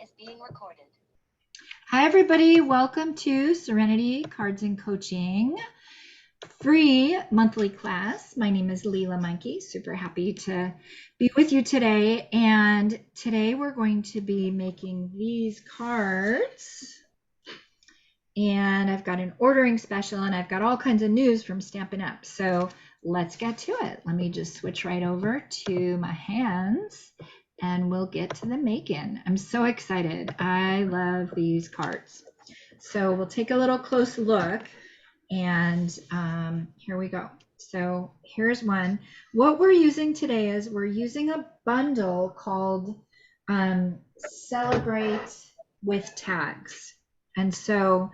is being recorded. Hi, everybody. Welcome to Serenity Cards and Coaching free monthly class. My name is Leela Monkey. Super happy to be with you today. And today we're going to be making these cards. And I've got an ordering special and I've got all kinds of news from Stampin' Up. So let's get to it. Let me just switch right over to my hands and we'll get to the making. I'm so excited. I love these cards. So we'll take a little close look and here we go. So here's one. What we're using today is we're using a bundle called Celebrate with Tags. And so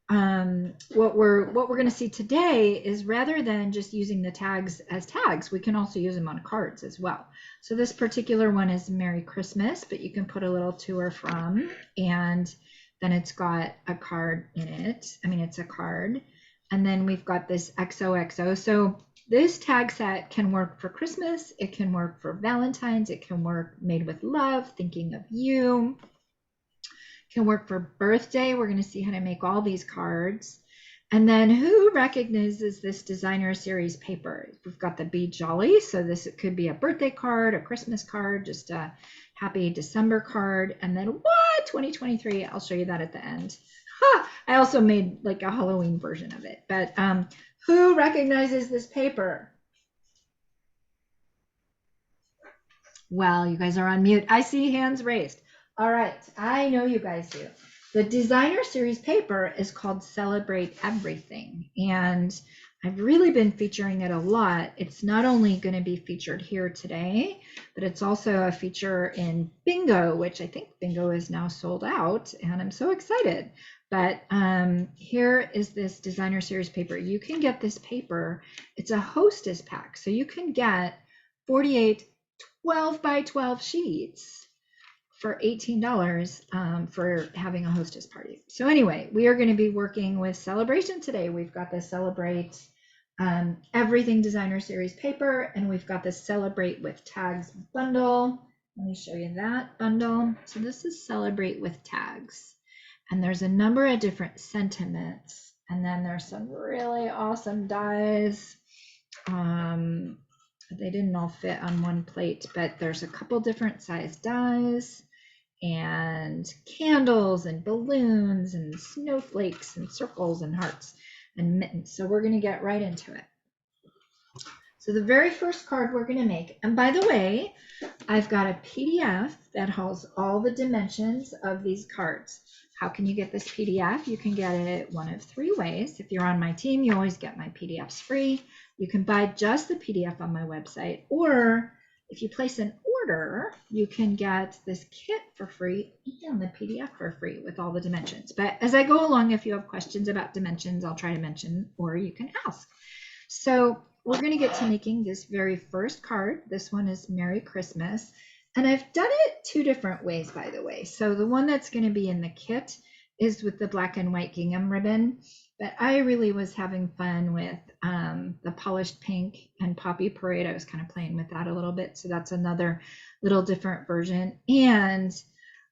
what we're going to see today is rather than just using the tags as tags, we can also use them on cards as well. So this particular one is Merry Christmas, but you can put a little to or from, and then it's got a card in it. I mean, it's a card. And then we've got this XOXO. So this tag set can work for Christmas. It can work for Valentine's. It can work made with love, thinking of you. Can work for birthday. We're going to see how to make all these cards. And then who recognizes this designer series paper? We've got the Be Jolly. So this could be a birthday card, a Christmas card, just a happy December card. And then what? 2023. I'll show you that at the end. I also made like a Halloween version of it. But who recognizes this paper? Well, you guys are on mute. I see hands raised. All right, I know you guys do. The designer series paper is called Celebrate Everything, and I've really been featuring it a lot. It's not only going to be featured here today, but it's also a feature in Bingo, which I think Bingo is now sold out, and I'm so excited. But here is this designer series paper. You can get this paper. It's a hostess pack, so you can get 48 12 by 12 sheets for $18 for having a hostess party. So anyway, we are going to be working with Celebration today. We've got the Celebrate Everything Designer Series paper, and we've got the Celebrate with Tags bundle. Let me show you that bundle. So this is Celebrate with Tags, and there's a number of different sentiments, and then there's some really awesome dies. They didn't all fit on one plate, but there's a couple different size dies and candles and balloons and snowflakes and circles and hearts and mittens. So we're going to get right into it. So the very first card we're going to make, and by the way, I've got a PDF that has all the dimensions of these cards. How can you get this PDF? You can get it one of three ways. If you're on my team, you always get my PDFs free. You can buy just the PDF on my website, or if you place an order, you can get this kit for free and the PDF for free with all the dimensions. But as I go along, if you have questions about dimensions, I'll try to mention, or you can ask. So we're going to get to making this very first card. This one is Merry Christmas. And I've done it two different ways, by the way. So the one that's going to be in the kit is with the black and white gingham ribbon. But I really was having fun with the polished pink and Poppy Parade. I was kind of playing with that a little bit. So that's another little different version. And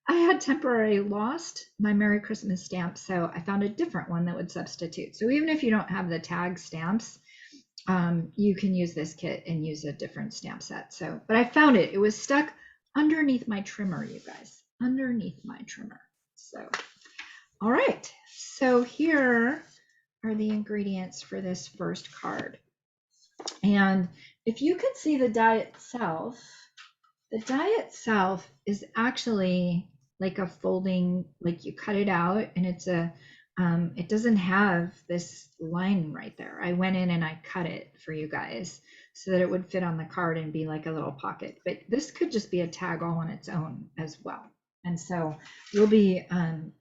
I had temporarily lost my Merry Christmas stamp. So I found a different one that would substitute. So even if you don't have the tag stamps, you can use this kit and use a different stamp set. So, but I found it. It was stuck underneath my trimmer, you guys, underneath my trimmer. So, all right. So here are the ingredients for this first card. And if you can see the die itself, the die itself is actually like a folding, like you cut it out and it's a, it doesn't have this line right there. I went in and I cut it for you guys so that it would fit on the card and be like a little pocket. But this could just be a tag all on its own as well. And so we'll be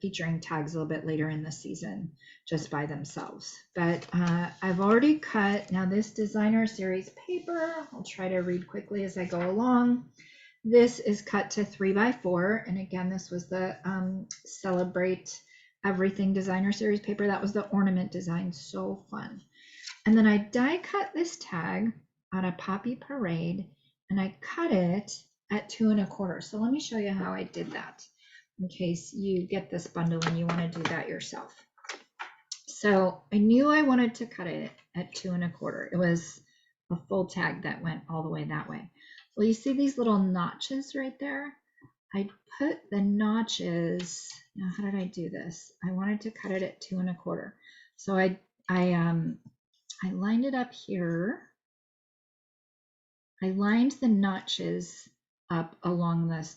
featuring tags a little bit later in the season just by themselves. But I've already cut, now this designer series paper, I'll try to read quickly as I go along. This is cut to 3x4. And again, this was the Celebrate Everything designer series paper. That was the ornament design. So fun. And then I die cut this tag on a Poppy Parade and I cut it at 2 1/4. So let me show you how I did that. in case you get this bundle and you want to do that yourself. So I knew I wanted to cut it at 2 1/4. It was a full tag that went all the way that way. Well, you see these little notches right there? I put the notches, now how did I do this? I wanted to cut it at 2 1/4. So I lined it up here. I lined the notches up along this,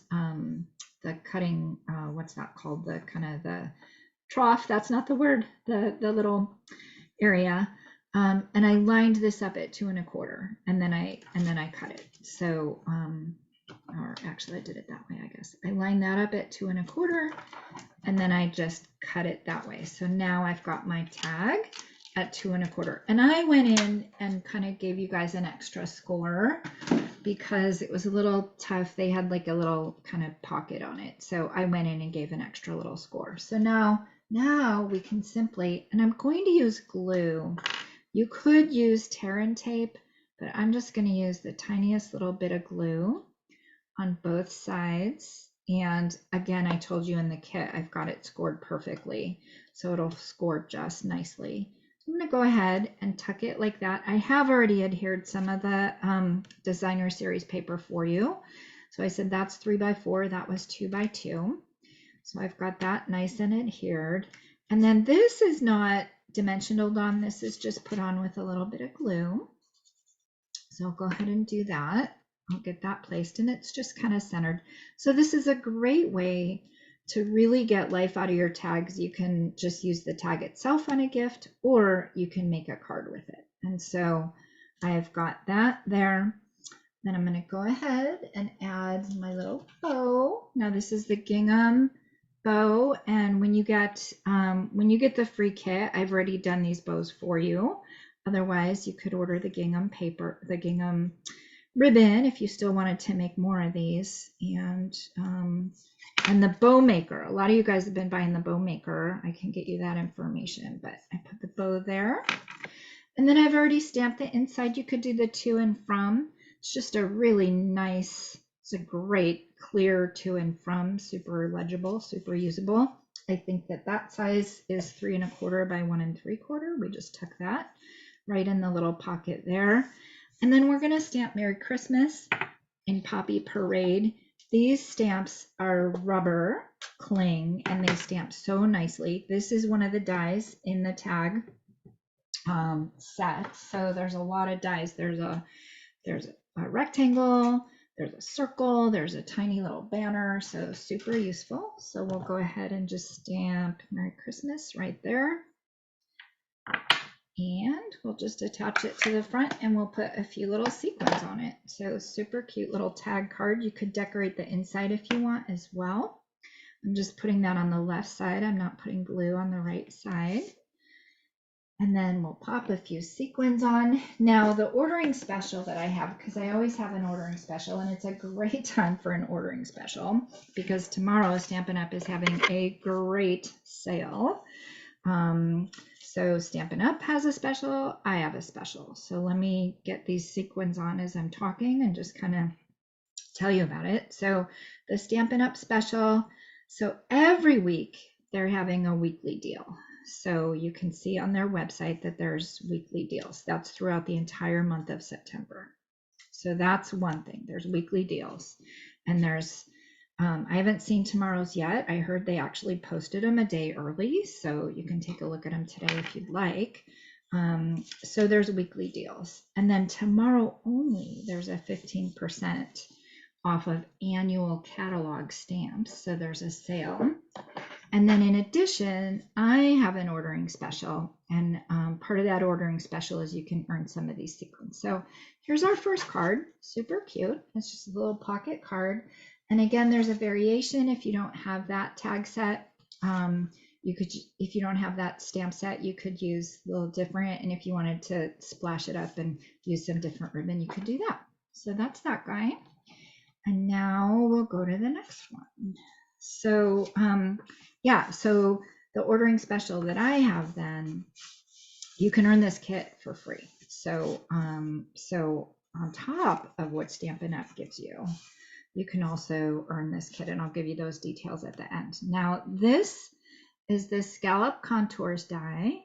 the cutting, what's that called? The kind of the trough, that's not the word, the little area. And I lined this up at 2 1/4, and then I cut it. So, or actually I did it that way, I guess. I lined that up at 2 1/4, and then I just cut it that way. So now I've got my tag at 2 1/4. And I went in and kind of gave you guys an extra score because it was a little tough. They had like a little kind of pocket on it. So I went in and gave an extra little score. So now we can simply, and I'm going to use glue. You could use tear and tape, but I'm just going to use the tiniest little bit of glue on both sides. And again, I told you in the kit, I've got it scored perfectly. So it'll score just nicely. So I'm going to go ahead and tuck it like that. I have already adhered some of the designer series paper for you. So I said that's 3 by 4, that was 2 by 2. So I've got that nice and adhered. And then this is not dimensional on, this is just put on with a little bit of glue. So I'll go ahead and do that. I'll get that placed, and it's just kind of centered. So this is a great way to really get life out of your tags. You can just use the tag itself on a gift, or you can make a card with it. And so I've got that there. Then I'm going to go ahead and add my little bow. Now this is the gingham bow, and when you get the free kit, I've already done these bows for you. Otherwise, you could order the gingham paper, the gingham ribbon, if you still wanted to make more of these. And the bow maker, a lot of you guys have been buying the bow maker. I can get you that information, but I put the bow there. And then I've already stamped the inside. You could do the to and from. It's just a really nice, it's a great clear to and from, super legible, super usable. I think that size is 3 1/4 by 1 3/4. We just tuck that right in the little pocket there. And then we're going to stamp Merry Christmas and Poppy Parade. These stamps are rubber cling, and they stamp so nicely. This is one of the dies in the tag set. So there's a lot of dies. There's a rectangle, there's a circle, there's a tiny little banner, so super useful. So we'll go ahead and just stamp Merry Christmas right there. And we'll just attach it to the front, and we'll put a few little sequins on it. So super cute little tag card. You could decorate the inside if you want as well. I'm just putting that on the left side. I'm not putting glue on the right side. And then we'll pop a few sequins on. Now the ordering special that I have, because I always have an ordering special, and it's a great time for an ordering special because tomorrow Stampin' Up! Is having a great sale. So Stampin' Up! Has a special, I have a special. So let me get these sequins on as I'm talking and just kind of tell you about it. So the Stampin' Up! Special, so every week they're having a weekly deal. So you can see on their website that there's weekly deals. That's throughout the entire month of September. So that's one thing. There's weekly deals. And there's, I haven't seen tomorrow's yet. I heard they actually posted them a day early. So you can take a look at them today if you'd like. So there's weekly deals. And then tomorrow only, there's a 15% off of annual catalog stamps. So there's a sale. And then in addition, I have an ordering special, and part of that ordering special is you can earn some of these sequins. So here's our first card, super cute. It's just a little pocket card. And again, there's a variation. If you don't have that tag set, you could, if you don't have that stamp set, you could use a little different. And if you wanted to splash it up and use some different ribbon, you could do that. So that's that guy. And now we'll go to the next one. So yeah, so the ordering special that I have, then you can earn this kit for free. So so on top of what Stampin' Up! Gives you, you can also earn this kit, and I'll give you those details at the end. Now, this is the Scallop Contours die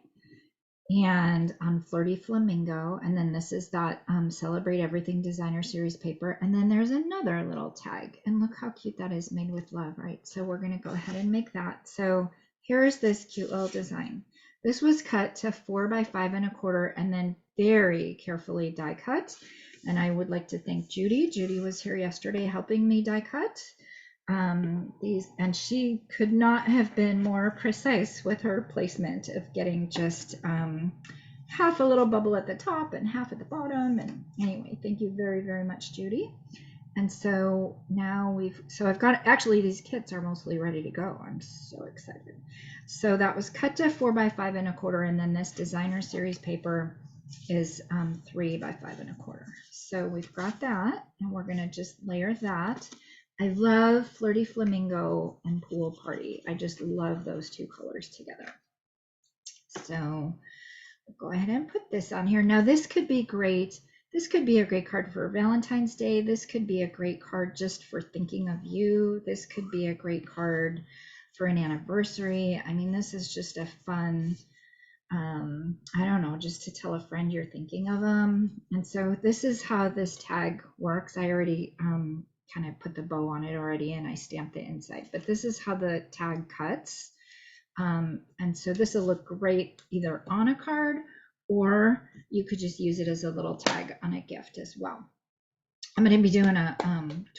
and on Flirty Flamingo, and then this is that Celebrate Everything Designer Series paper, and then there's another little tag, and look how cute that is, made with love, right? So we're going to go ahead and make that. So here's this cute little design. This was cut to 4 by 5 1/4 and then very carefully die cut, and I would like to thank Judy. Judy was here yesterday helping me die cut these, and she could not have been more precise with her placement of getting just half a little bubble at the top and half at the bottom. And anyway, thank you very, very much, Judy. And so now I've got, actually these kits are mostly ready to go. I'm so excited. So that was cut to 4 by 5 1/4, and then this designer series paper is 3 by 5 1/4. So we've got that, and we're gonna just layer that. I love Flirty Flamingo and Pool Party. I just love those two colors together. So we'll go ahead and put this on here. Now this could be great. This could be a great card for Valentine's Day. This could be a great card just for thinking of you. This could be a great card for an anniversary. I mean, this is just a fun, I don't know, just to tell a friend you're thinking of them. And so this is how this tag works. I already kind of put the bow on it already, and I stamped the inside, but this is how the tag cuts. And so this will look great either on a card, or you could just use it as a little tag on a gift as well. I'm going to be doing a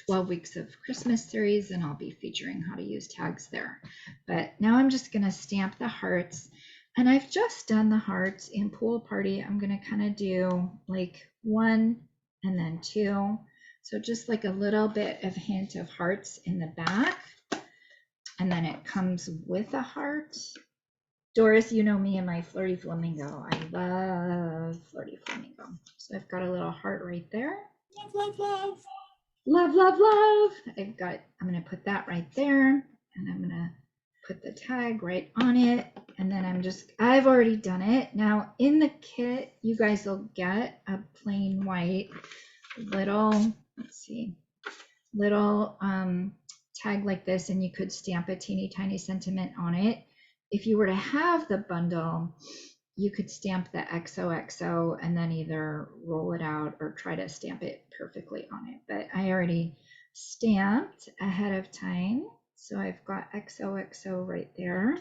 12 weeks of Christmas series, and I'll be featuring how to use tags there. But now I'm just going to stamp the hearts, and I've just done the hearts in Pool Party. I'm going to kind of do like 1 and then 2. So just like a little bit of hint of hearts in the back, and then it comes with a heart. Doris, you know me and my Flirty Flamingo. I love Flirty Flamingo. So I've got a little heart right there. Love, love, love. Love, love, love. I'm gonna put that right there, and I'm gonna put the tag right on it. And then I've already done it. Now in the kit, you guys will get a plain white little, little tag like this, and you could stamp a teeny tiny sentiment on it. If you were to have the bundle, you could stamp the XOXO and then either roll it out or try to stamp it perfectly on it. But I already stamped ahead of time, so I've got XOXO right there.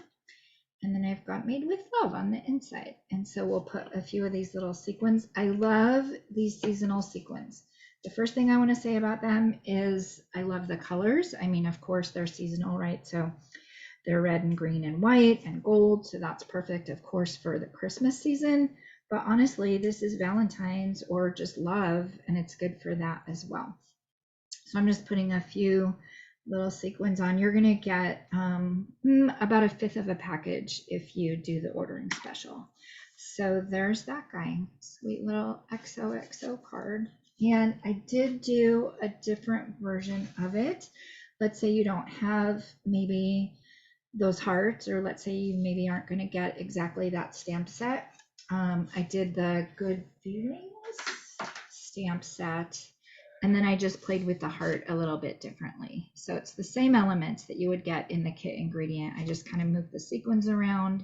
And then I've got Made with Love on the inside. And so we'll put a few of these little sequins. I love these seasonal sequins. The first thing I want to say about them is I love the colors. I mean, of course, they're seasonal, right? So they're red and green and white and gold. So that's perfect, of course, for the Christmas season. But honestly, this is Valentine's or just love, and it's good for that as well. So I'm just putting a few little sequins on. You're going to get about 1/5 of a package if you do the ordering special. So there's that guy, sweet little XOXO card. And I did do a different version of it. Let's say you don't have maybe those hearts, or let's say you maybe aren't going to get exactly that stamp set. I did the Good Feelings stamp set, and then I just played with the heart a little bit differently. So it's the same elements that you would get in the kit ingredient. I just kind of moved the sequins around,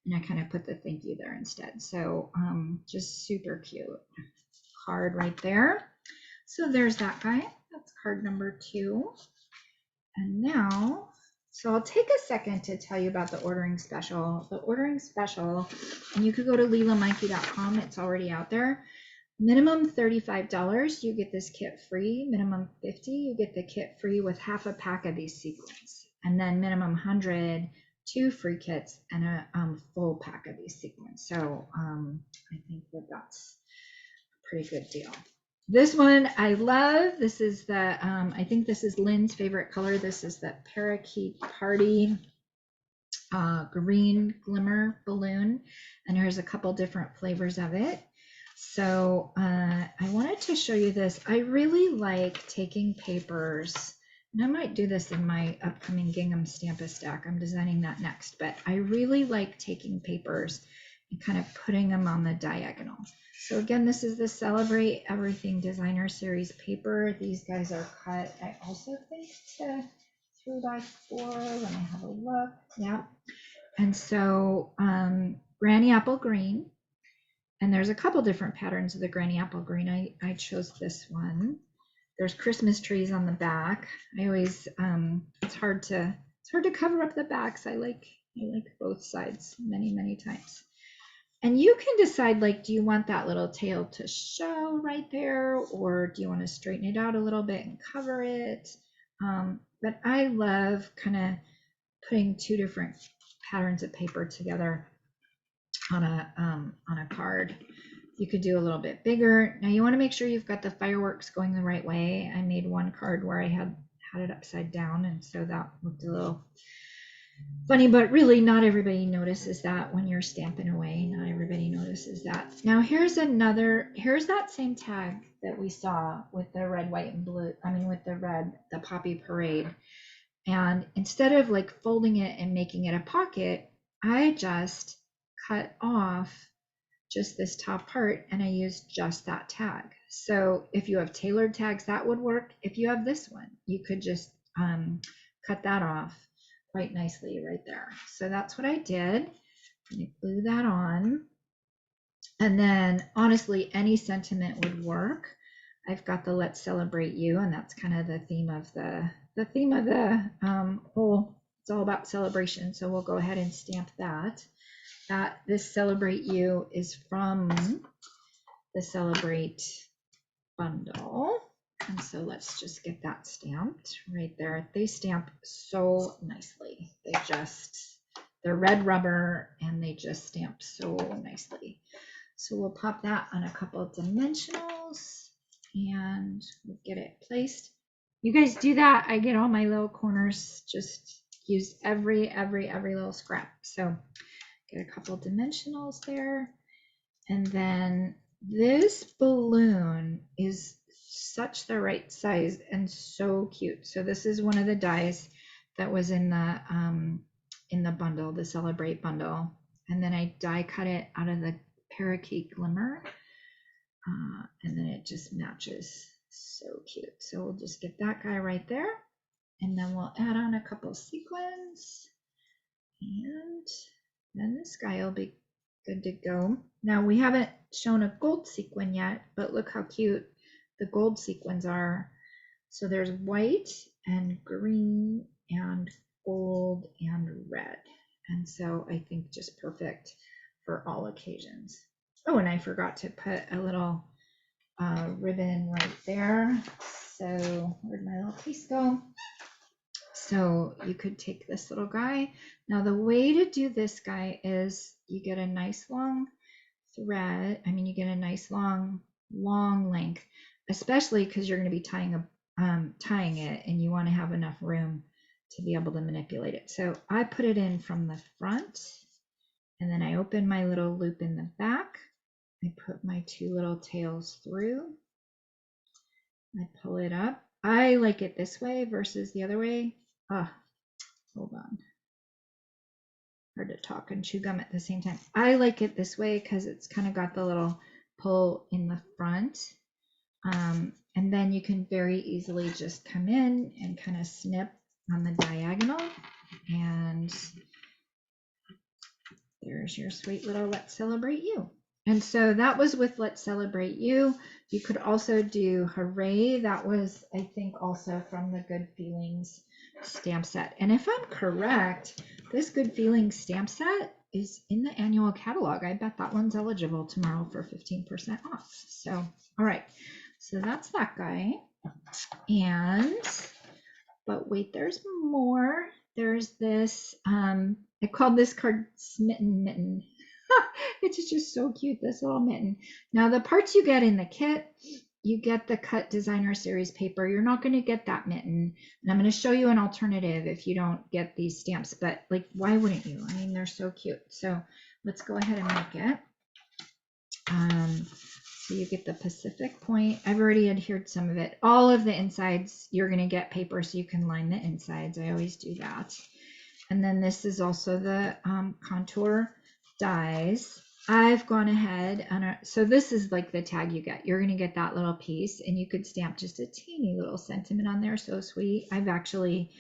and I kind of put the thank you there instead. So just super cute card right there. So there's that guy. That's card number 2. And now, so I'll take a second to tell you about the ordering special. The ordering special, and you could go to lilamikey.com. It's already out there. Minimum $35, you get this kit free. Minimum $50, you get the kit free with half a pack of these sequins. And then minimum $100, 2 free kits and a full pack of these sequins. So I think that's a pretty good deal. This one I love. This is the, I think this is Lynn's favorite color. This is the Parakeet Party green glimmer balloon. And here's a couple different flavors of it. So I wanted to show you this. I really like taking papers, and I might do this in my upcoming gingham Stamp-A-Stack. I'm designing that next, but I really like taking papers and kind of putting them on the diagonal. So again, this is the Celebrate Everything Designer Series paper. These guys are cut, I also think, to 3x4. Let me have a look. Yeah. And so Granny Apple Green. And there's a couple different patterns of the Granny Apple Green. I chose this one. There's Christmas trees on the back. I always it's hard to cover up the backs. I like both sides many times. And you can decide, like, do you want that little tail to show right there, or do you want to straighten it out a little bit and cover it? But I love kind of putting two different patterns of paper together on a card. You could do a little bit bigger. Now you want to make sure you've got the fireworks going the right way. I made one card where I had it upside down, and so that looked a little funny, but really not everybody notices that when you're stamping away. Not everybody notices that. Now here's that same tag that we saw with the red, white, and blue. I mean, with the Poppy Parade. And instead of like folding it and making it a pocket, I just cut off just this top part and I used just that tag. So if you have tailored tags, that would work. If you have this one, you could just cut that off quite nicely right there. So that's what I did. I glue that on. And then honestly, any sentiment would work. I've got the Let's Celebrate You, and that's kind of the theme of the whole, it's all about celebration. So we'll go ahead and stamp that. This Celebrate You is from the Celebrate bundle. And so let's just get that stamped right there. They stamp so nicely. They're red rubber and they just stamp so nicely. So we'll pop that on a couple of dimensionals and we'll get it placed. You guys do that. I get all my little corners, just use every little scrap. So get a couple of dimensionals there. And then this balloon is such the right size and so cute. So this is one of the dies that was in the bundle, the Celebrate bundle. And then I die cut it out of the Parakeet Glimmer. And then it just matches. So cute. So we'll just get that guy right there. And then we'll add on a couple sequins. And then this guy will be good to go. Now we haven't shown a gold sequin yet, but look how cute the gold sequins are. So there's white and green and gold and red. And so I think just perfect for all occasions. Oh, and I forgot to put a little ribbon right there. So where'd my little piece go? So you could take this little guy. Now the way to do this guy is you get a nice long thread. I mean, you get a nice long length, especially because you're going to be tying it and you want to have enough room to be able to manipulate it. So I put it in from the front and then I open my little loop in the back. I put my two little tails through. I pull it up. I like it this way versus the other way. Hold on. Hard to talk and chew gum at the same time. I like it this way because it's kind of got the little pull in the front. And then you can very easily just come in and kind of snip on the diagonal. And there's your sweet little Let's Celebrate You. And so that was with Let's Celebrate You. You could also do Hooray. That was, I think, also from the Good Feelings stamp set. And if I'm correct, this Good Feelings stamp set is in the annual catalog. I bet that one's eligible tomorrow for 15% off. So, all right. So that's that guy. But wait, there's more. There's this, I called this card Smitten Mitten. It's just so cute, this little mitten. Now the parts you get in the kit, you get the cut designer series paper. You're not going to get that mitten. And I'm going to show you an alternative if you don't get these stamps, but like, why wouldn't you? I mean, they're so cute. So let's go ahead and make it. So you get the Pacific Point. I've already adhered some of it. All of the insides, you're going to get paper so you can line the insides. I always do that. And then this is also the contour dies. I've gone ahead and so this is like the tag you get. You're going to get that little piece and you could stamp just a teeny little sentiment on there. So sweet. I've actually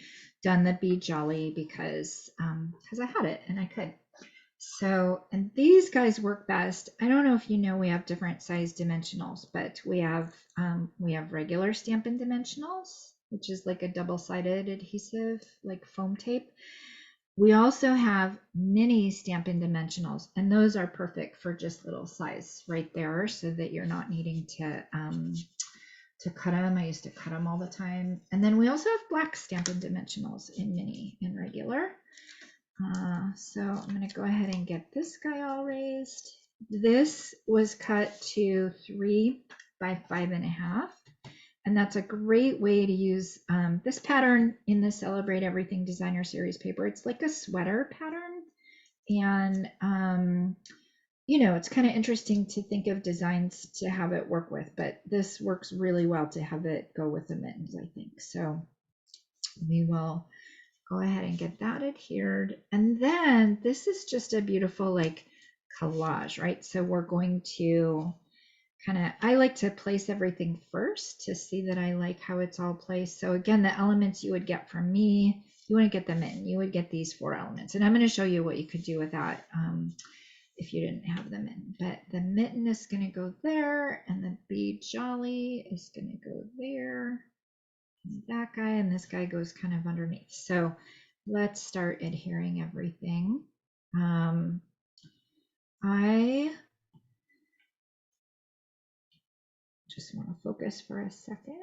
done the Be Jolly because I had it and I could. So, and these guys work best. I don't know if you know we have different size dimensionals, but we have regular Stampin' dimensionals, which is like a double-sided adhesive, like foam tape. We also have mini Stampin' dimensionals, and those are perfect for just little size right there, so that you're not needing to cut them. I used to cut them all the time. And then we also have black Stampin' dimensionals in mini and regular. So I'm going to go ahead and get this guy all raised. This was cut to 3 by 5.5. And that's a great way to use this pattern in the Celebrate Everything Designer Series paper. It's like a sweater pattern. And, you know, it's kind of interesting to think of designs to have it work with, but this works really well to have it go with the mittens, I think. So we will go ahead and get that adhered. And then this is just a beautiful like collage, right? So we're going to I like to place everything first to see that I like how it's all placed. So again, the elements you would get from me, you wouldn't get them in. You would get these 4 elements. And I'm going to show you what you could do with that if you didn't have them in. But the mitten is going to go there, and the Be Jolly is going to go there. And that guy, and this guy goes kind of underneath. So let's start adhering everything. I just want to focus for a second.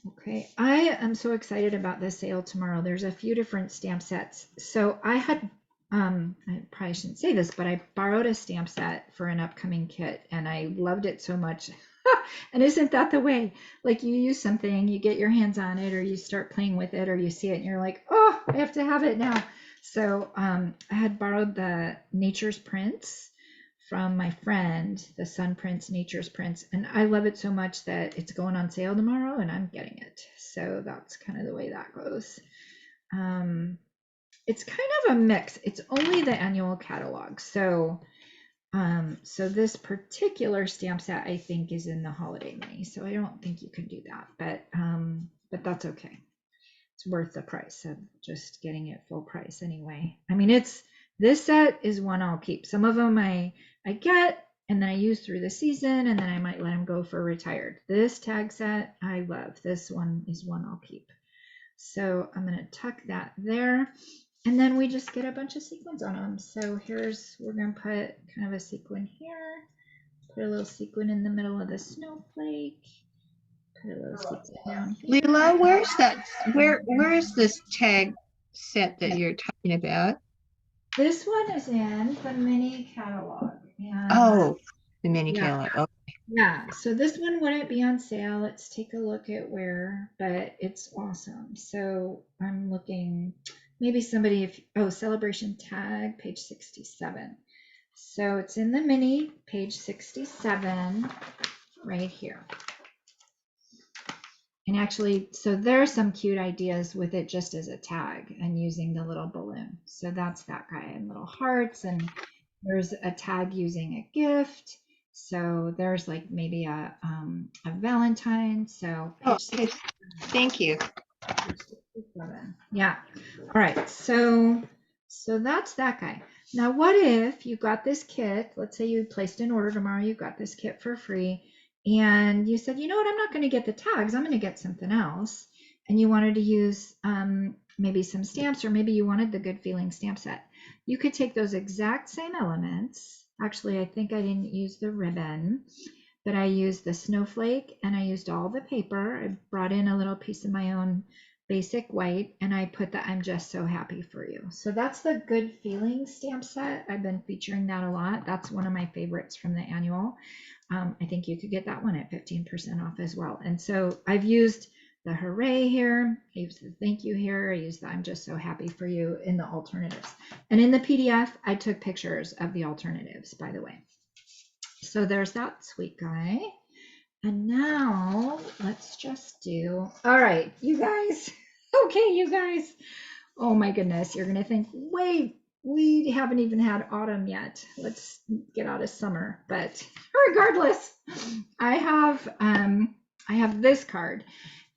Okay, I am so excited about the sale tomorrow. There's a few different stamp sets. So I had, I probably shouldn't say this, but I borrowed a stamp set for an upcoming kit and I loved it so much. And isn't that the way? Like you use something, you get your hands on it, or you start playing with it, or you see it and you're like, oh, I have to have it now. So I had borrowed the Nature's Prints from my friend, the Sun Prints, Nature's Prints, and I love it so much that it's going on sale tomorrow and I'm getting it. So that's kind of the way that goes. It's kind of a mix. It's only the annual catalog. So this particular stamp set I think is in the holiday mini. So I don't think you can do that, but that's okay. It's worth the price of just getting it full price anyway. I mean, this set is one I'll keep. Some of them I get and then I use through the season and then I might let them go for retired. This tag set I love. This one is one I'll keep. So I'm going to tuck that there. And then we just get a bunch of sequins on them. So we're going to put kind of a sequin here. Put a little sequin in the middle of the snowflake. Put a little sequin down here. Leela, where's that? Where is this tag set that you're talking about? This one is in the mini catalog. And Oh, the mini catalog. Oh. Yeah, so this one wouldn't be on sale. Let's take a look at where, but it's awesome. So I'm looking, maybe somebody, celebration tag, page 67. So it's in the mini, page 67, right here. And actually, so there are some cute ideas with it just as a tag and using the little balloon. So that's that guy and little hearts. And there's a tag using a gift. So there's like maybe a Valentine. So Thank you. Yeah. All right. So that's that guy. Now, what if you got this kit? Let's say you placed an order tomorrow. You got this kit for free, and you said, you know what? I'm not going to get the tags. I'm going to get something else. And you wanted to use maybe some stamps, or maybe you wanted the Good Feeling stamp set. You could take those exact same elements. Actually, I think I didn't use the ribbon, but I used the snowflake and I used all the paper. I brought in a little piece of my own basic white and I put the I'm Just So Happy For You. So that's the Good Feeling stamp set. I've been featuring that a lot. That's one of my favorites from the annual. I think you could get that one at 15% off as well. And so I've used the hooray here, I used the thank you here, I used the I'm Just So Happy For You in the alternatives. And in the PDF, I took pictures of the alternatives, by the way. So there's that sweet guy. And now let's just do, all right, you guys. Okay, you guys. Oh my goodness, you're going to think, wait, we haven't even had autumn yet. Let's get out of summer. But regardless, I have this card.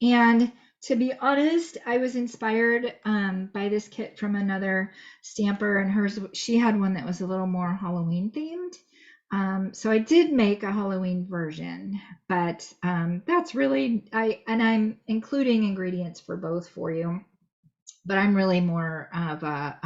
And to be honest, I was inspired by this kit from another stamper, and hers, she had one that was a little more Halloween themed. So I did make a Halloween version, but that's really, I'm including ingredients for both for you, but I'm really more of a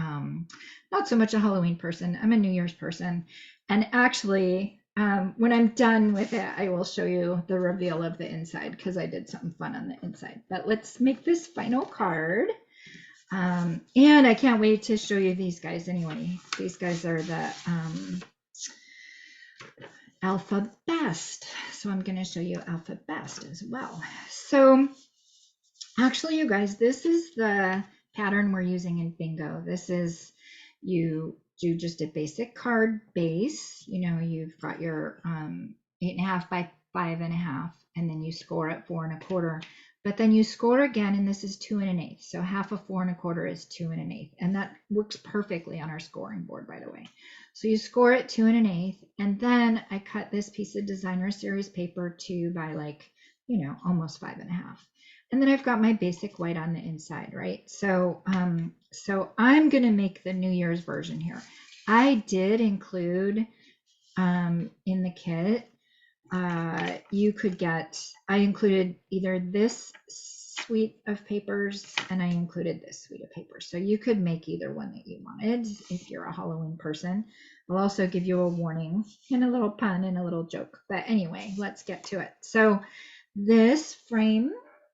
not so much a Halloween person. I'm a New Year's person. And actually, when I'm done with it, I will show you the reveal of the inside because I did something fun on the inside. But let's make this final card. And I can't wait to show you these guys anyway. These guys are the Alpha Best. So I'm going to show you Alpha Best as well. So actually, you guys, this is the pattern we're using in bingo. This is, you do just a basic card base. You know, you've got your 8.5 by 5.5, and then you score at 4 1/4. But then you score again, and this is 2 1/8. So half of 4 1/4 is 2 1/8, and that works perfectly on our scoring board, by the way. So you score at 2 1/8, and then I cut this piece of designer series paper 2 by like, you know, almost 5.5. And then I've got my basic white on the inside, right? So, so I'm going to make the New Year's version here. I did include in the kit, you could get, I included either this suite of papers and I included this suite of papers. So you could make either one that you wanted if you're a Halloween person. I'll also give you a warning and a little pun and a little joke. But anyway, let's get to it. So this frame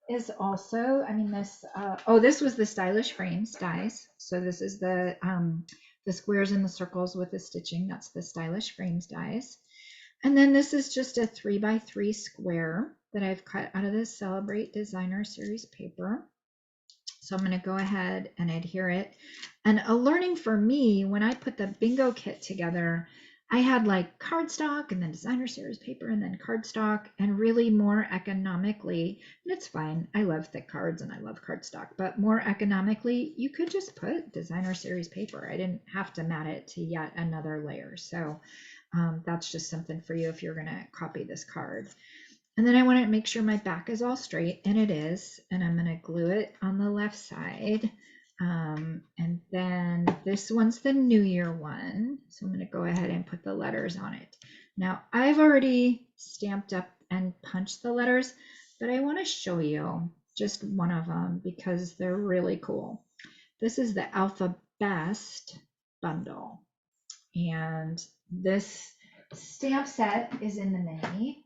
is also, I mean, this, oh, this was the stylish frames dies. So this is the squares and the circles with the stitching. That's the stylish frames dies. And then this is just a 3 by 3 square that I've cut out of this Celebrate Designer Series paper. So I'm going to go ahead and adhere it. And a learning for me, when I put the bingo kit together, I had like cardstock and then designer series paper and then cardstock, and really more economically, and it's fine, I love thick cards and I love cardstock, but more economically, you could just put designer series paper. I didn't have to mat it to yet another layer. So that's just something for you if you're going to copy this card. And then I want to make sure my back is all straight, and it is, and I'm going to glue it on the left side. And then this one's the New Year one. So I'm going to go ahead and put the letters on it. Now I've already stamped up and punched the letters, but I want to show you just one of them because they're really cool. This is the Alpha Best bundle. And this stamp set is in the mini.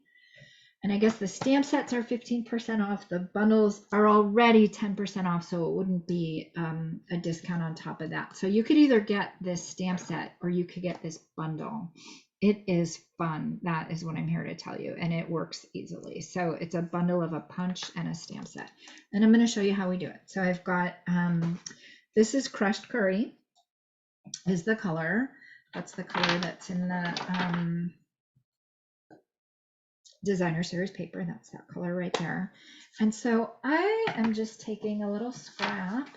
And I guess the stamp sets are 15% off. The bundles are already 10% off, so it wouldn't be a discount on top of that. So you could either get this stamp set or you could get this bundle. It is fun. That is what I'm here to tell you. And it works easily. So it's a bundle of a punch and a stamp set. And I'm going to show you how we do it. So I've got, this is crushed curry is the color. That's the color that's in the designer series paper. That's that color right there. And so I am just taking a little scrap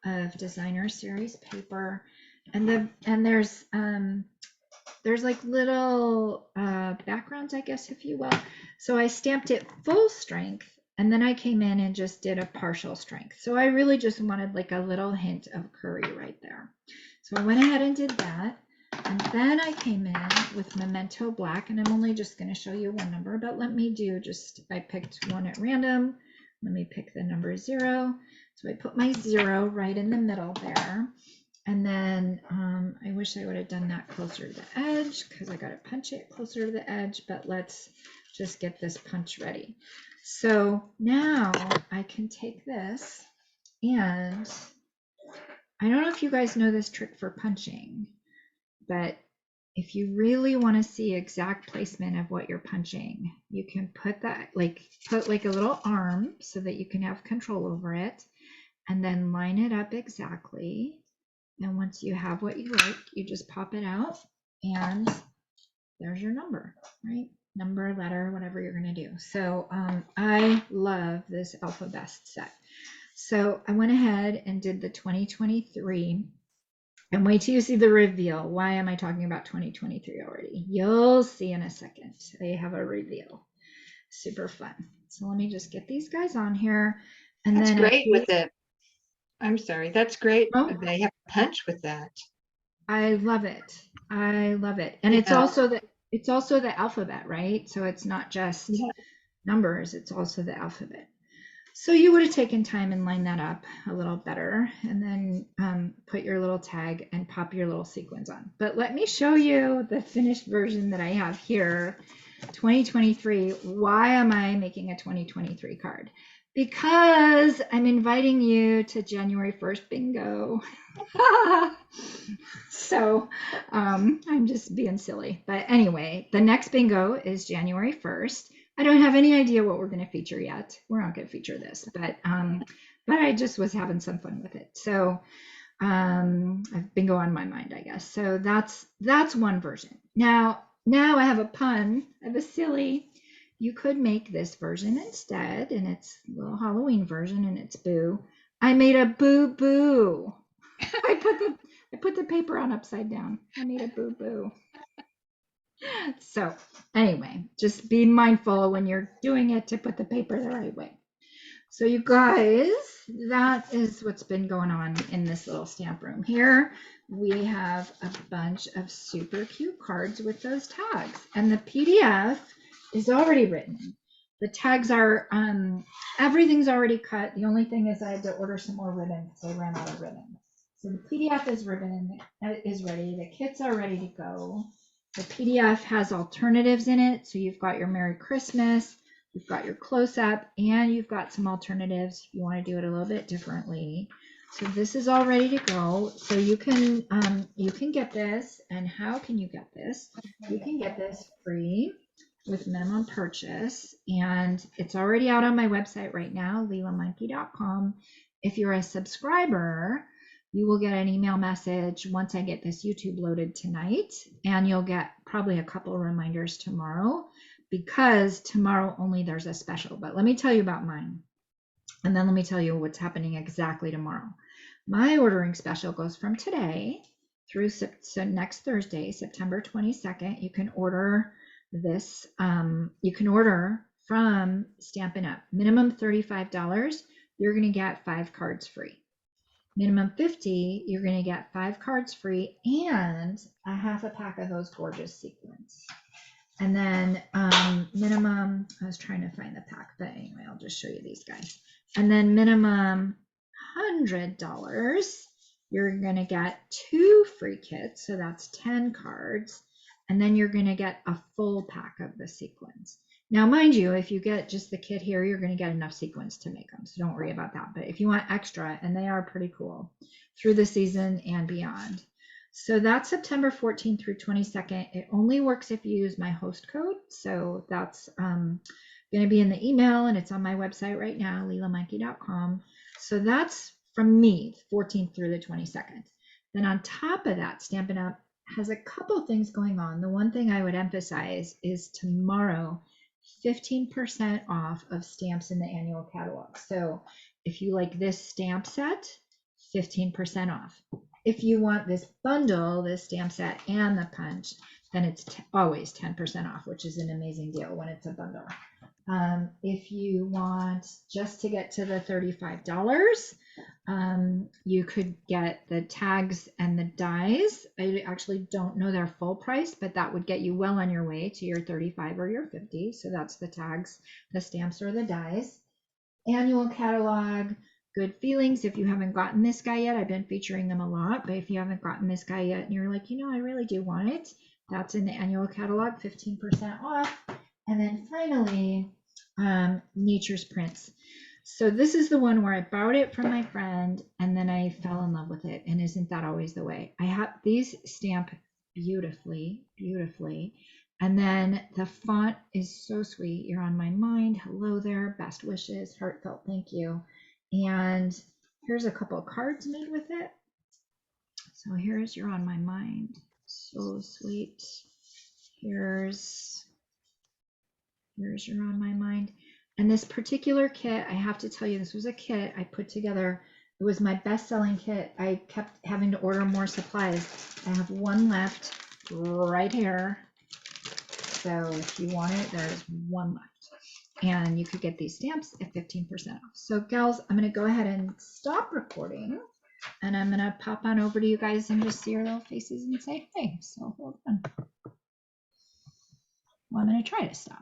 of designer series paper, and there's like little backgrounds, I guess, if you will. So I stamped it full strength, and then I came in and just did a partial strength. So I really just wanted like a little hint of curry right there. So I went ahead and did that. And then I came in with Memento Black, and I'm only just going to show you one number, but let me do just, I picked one at random. Let me pick the number 0. So I put my 0 right in the middle there. And then I wish I would have done that closer to the edge because I got to punch it closer to the edge, but let's just get this punch ready. So now I can take this, and I don't know if you guys know this trick for punching, but if you really want to see exact placement of what you're punching, you can put that, put like a little arm so that you can have control over it, and then line it up exactly. And once you have what you like, you just pop it out, and there's your number, right? Number, letter, whatever you're going to do. So I love this Alpha Best set. So I went ahead and did the 2023 And wait till you see the reveal. Why am I talking about 2023 already? You'll see in a second. I have a reveal. Super fun. So let me just get these guys on here. And That's then great with it. I'm sorry. That's great. oh, They have punch with that. I love it. I love it. And Yeah. it's also the alphabet, right? So it's not just Yeah. numbers, it's also the alphabet. So you would have taken time and lined that up a little better, and then put your little tag and pop your little sequins on. But let me show you the finished version that I have here, 2023. Why am I making a 2023 card? Because I'm inviting you to January 1st bingo. So I'm just being silly. But anyway, the next bingo is January 1st. I don't have any idea what we're going to feature yet. We're not going to feature this, but I just was having some fun with it. So I've bingo on my mind, I guess. So that's one version. Now I have a pun. I have a silly. You could make this version instead, and it's a little Halloween version, and it's boo. I made a boo boo. I put the paper on upside down. I made a boo boo. So anyway, just be mindful when you're doing it to put the paper the right way. So you guys, that is what's been going on in this little stamp room here. We have a bunch of super cute cards with those tags, and the PDF is already written. The tags are, everything's already cut. The only thing is I had to order some more ribbon because I ran out of ribbon. So the PDF is written, is ready. The kits are ready to go. The PDF has alternatives in it. So you've got your Merry Christmas, you've got your close-up, and you've got some alternatives if you want to do it a little bit differently. So this is all ready to go. So you can get this. And how can you get this? You can get this free with minimum purchase, and it's already out on my website right now, leelamonkey.com. If you're a subscriber, you will get an email message once I get this YouTube loaded tonight, and you'll get probably a couple reminders tomorrow, because tomorrow only there's a special. But let me tell you about mine, and then let me tell you what's happening exactly tomorrow. My ordering special goes from today through so next Thursday, September 22nd. You can order this. You can order from Stampin' Up. Minimum $35. You're going to get 5 cards free. Minimum $50, you're going to get 5 cards free and a half a pack of those gorgeous sequins. And then minimum, I was trying to find the pack, but anyway, I'll just show you these guys. And then minimum $100, you're going to get 2 free kits. So that's 10 cards. And then you're going to get a full pack of the sequins. Now, mind you, if you get just the kit here, you're going to get enough sequins to make them. So don't worry about that. But if you want extra, and they are pretty cool through the season and beyond. So that's September 14th through 22nd. It only works if you use my host code. So that's going to be in the email, and it's on my website right now, leelamonkey.com. So that's from me, 14th through the 22nd. Then on top of that, Stampin' Up! Has a couple things going on. The one thing I would emphasize is tomorrow, 15% off of stamps in the annual catalog. So if you like this stamp set, 15% off. If you want this bundle, this stamp set and the punch, then it's always 10% off, which is an amazing deal when it's a bundle. If you want just to get to the $35, you could get the tags and the dies. I actually don't know their full price, but that would get you well on your way to your 35 or your 50. So that's the tags, the stamps, or the dies. Annual catalog, Good Feelings. If you haven't gotten this guy yet, I've been featuring them a lot, but if you haven't gotten this guy yet and you're like, I really do want it, that's in the annual catalog, 15% off. And then finally, Nature's Prints. So this is the one where I borrowed it from my friend and then I fell in love with it. And isn't that always the way? I have these stamp beautifully, beautifully. And then the font is so sweet. You're on my mind. Hello there. Best wishes. Heartfelt thank you. And here's a couple of cards made with it. So here's You're on My Mind. So sweet. Here's You're on My Mind. And this particular kit, I have to tell you, this was a kit I put together It was my best-selling kit. I kept having to order more supplies. I have one left right here. So if you want it, there's one left. And you could get these stamps at 15% off. So gals, I'm going to go ahead and stop recording. And I'm going to pop on over to you guys and just see your little faces and say, hey, so hold on. Well, I'm going to try to stop.